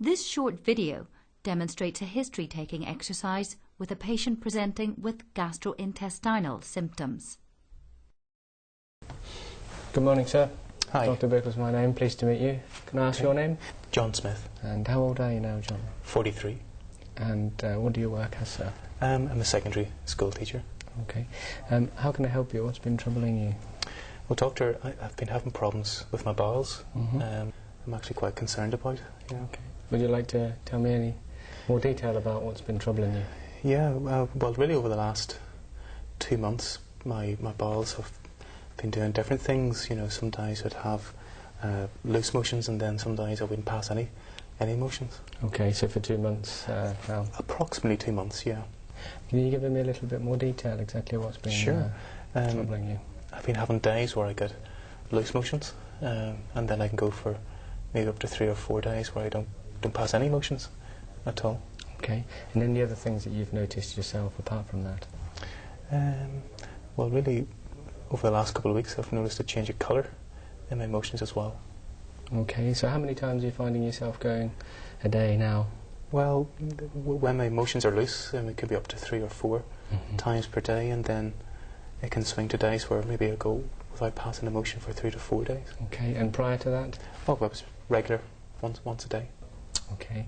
This short video demonstrates a history-taking exercise with a patient presenting with gastrointestinal symptoms. Good morning, sir. Hi. Dr. Bickle's my name. Pleased to meet you. Can I ask your name? John Smith. And how old are you now, John? 43. And what do you work as, sir? I'm a secondary school teacher. Okay. How can I help you? What's been troubling you? Well, doctor, I've been having problems with my bowels. I'm actually quite concerned about. Yeah. Okay. Would you like to tell me any more detail about what's been troubling you? Yeah, well, really over the last 2 months, my bowels have been doing different things. You know, some days I'd have loose motions, and then some days I wouldn't pass any motions. Okay, so for 2 months now? Approximately 2 months, yeah. Can you give me a little bit more detail, exactly what's been troubling you? I've been having days where I get loose motions, and then I can go for maybe up to 3 or 4 days where I don't pass any motions at all. Okay, and any other things that you've noticed yourself apart from that? Well, really, over the last couple of weeks I've noticed a change of colour in my motions as well. Okay, so how many times are you finding yourself going a day now? Well, when my motions are loose, it could be up to 3 or 4 times per day, and then it can swing to days where maybe I go without passing a motion for 3 to 4 days. Okay, and prior to that? Oh, well, it was regular, once a day. Okay.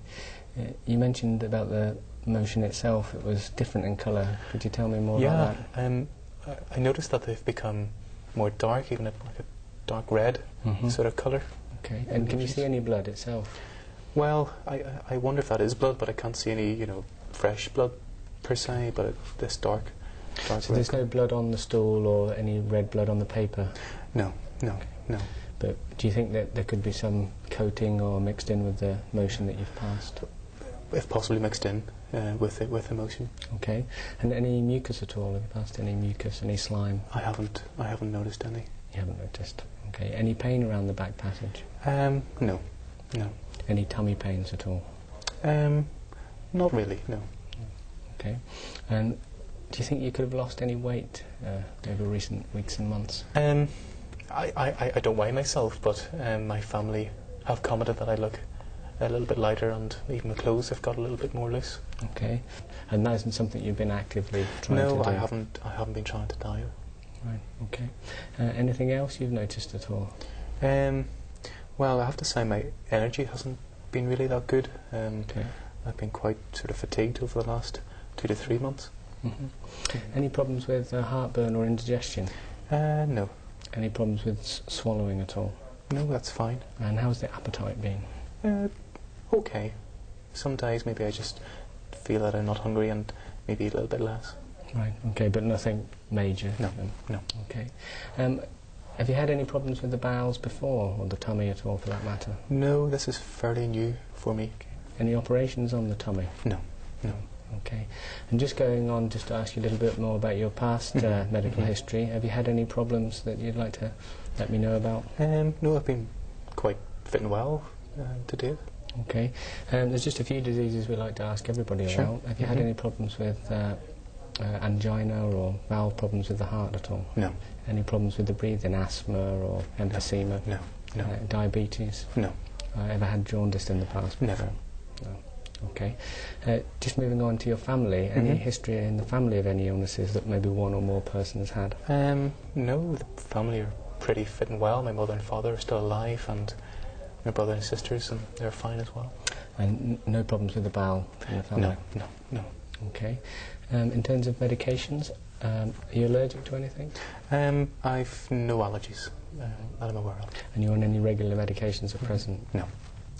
You mentioned about the motion itself, it was different in colour. Could you tell me more about that? I noticed that they've become more dark, even like a dark red sort of colour. Okay, and can you see any blood itself? Well, I wonder if that is blood, but I can't see any, fresh blood per se, but this dark so there's no blood on the stool or any red blood on the paper? No. But do you think that there could be some coating or mixed in with the motion that you've passed? If possibly mixed in with the motion. Okay, and any mucus at all? Have you passed any mucus, any slime? I haven't noticed any. You haven't noticed? Okay, any pain around the back passage? No. Any tummy pains at all? Not really, no. Okay, and do you think you could have lost any weight over recent weeks and months? I don't weigh myself, but my family have commented that I look a little bit lighter, and even my clothes have got a little bit more loose. Okay, and that isn't something you've been actively trying to do? No, I haven't been trying to diet. Right, okay. Anything else you've noticed at all? Well, I have to say my energy hasn't been really that good. Okay. I've been quite sort of fatigued over the last 2 to 3 months. Any problems with heartburn or indigestion? No. Any problems with swallowing at all? No, that's fine. And how's the appetite been? Okay. Some days maybe I just feel that I'm not hungry and maybe eat a little bit less. Right, okay, but nothing major? No. Okay. Have you had any problems with the bowels before, or the tummy at all for that matter? No, this is fairly new for me. Okay. Any operations on the tummy? No. Okay. And just going on, just to ask you a little bit more about your past medical history, have you had any problems that you'd like to let me know about? No, I've been quite fit and well to date. Okay. There's just a few diseases we like to ask everybody about. Have you had any problems with angina or valve problems with the heart at all? No. Any problems with the breathing, asthma or emphysema? No. Diabetes? No. Ever had jaundice in the past? Never. No. Okay. Just moving on to your family, any history in the family of any illnesses that maybe one or more persons had? No, the family are pretty fit and well. My mother and father are still alive, and my brother and sisters, and they're fine as well. And no problems with the bowel in the family? No. Okay. In terms of medications, are you allergic to anything? I've no allergies that I'm aware of. And you're on any regular medications at present? No.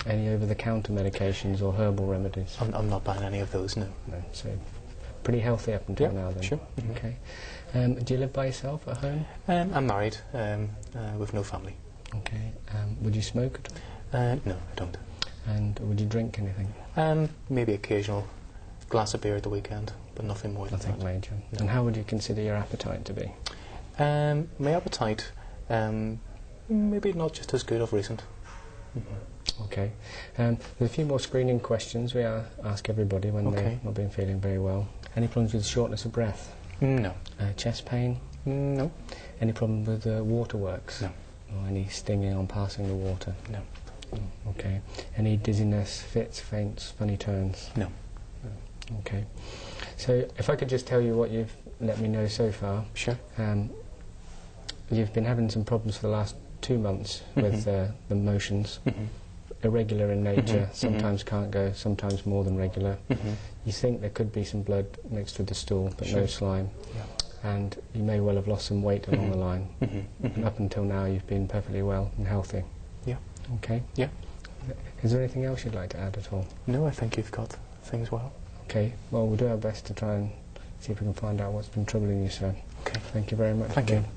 Any over-the-counter medications or herbal remedies? I'm not buying any of those, no. No, so pretty healthy up until now then? Sure. Okay. Do you live by yourself at home? I'm married, with no family. Okay. Would you smoke at all? No, I don't. And would you drink anything? Maybe occasional glass of beer at the weekend, but nothing more than that. Nothing major. No. And how would you consider your appetite to be? My appetite, maybe not just as good of recent. Okay. There's a few more screening questions we ask everybody when they're not been feeling very well. Any problems with shortness of breath? No. Chest pain? No. Any problem with the waterworks? No. Or any stinging on passing the water? No. Okay. Any dizziness, fits, faints, funny turns? No. Okay. So if I could just tell you what you've let me know so far. Sure. You've been having some problems for the last 2 months with the motions. Irregular in nature, sometimes can't go, sometimes more than regular. You think there could be some blood mixed with the stool, but no slime. Yeah. And you may well have lost some weight along the line. And up until now you've been perfectly well and healthy. Yeah. Okay? Yeah. Is there anything else you'd like to add at all? No, I think you've got things well. Okay, well we'll do our best to try and see if we can find out what's been troubling you, sir. Okay. Thank you very much. Thank again. you.